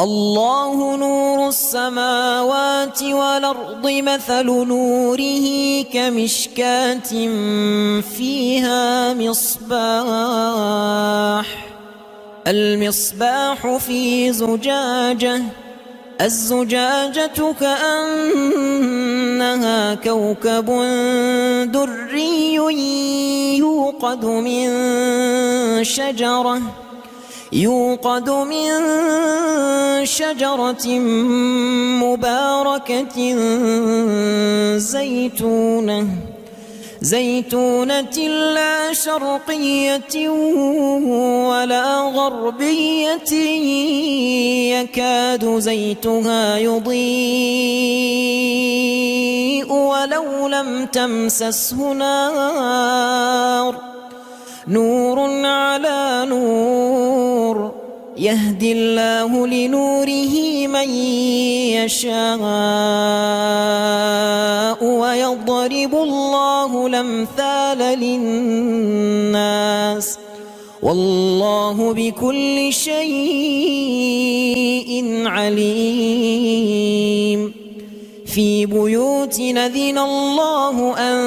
الله نور السماوات والأرض مثل نوره كمشكاة فيها المصباح في زجاجة، الزجاجة كأنها كوكب دري يوقد من شجرة مباركة زيتونة لا شرقية ولا غربية يكاد زيتها يضيء ولو لم تمسسه نار، نور على نور، يهدي الله لنوره من يشاء ويضرب الله الأمثال للناس والله بكل شيء عليم. في بيوت أذن الله أن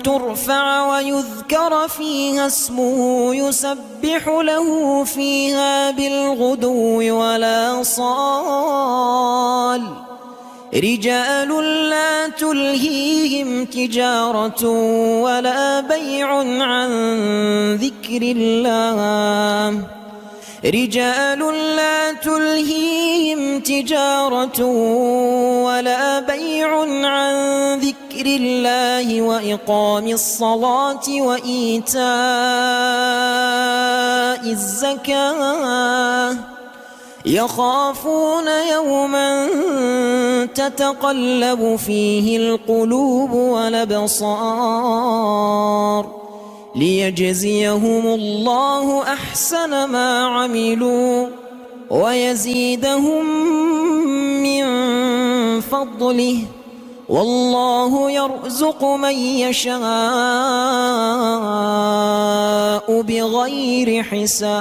ترفع ويذكر فيها اسمه يسبح له فيها بالغدو والآصال، رجال لا تلهيهم تجارة ولا بيع عن ذكر الله، رجال لا تلهيهم تجارة ولا بيع عن ذكر الله وإقام الصلاة وإيتاء الزكاة، يخافون يوما تتقلب فيه القلوب والأبصار، ليجزيهم الله أحسن ما عملوا ويزيدهم من فضله، والله يرزق من يشاء بغير حساب.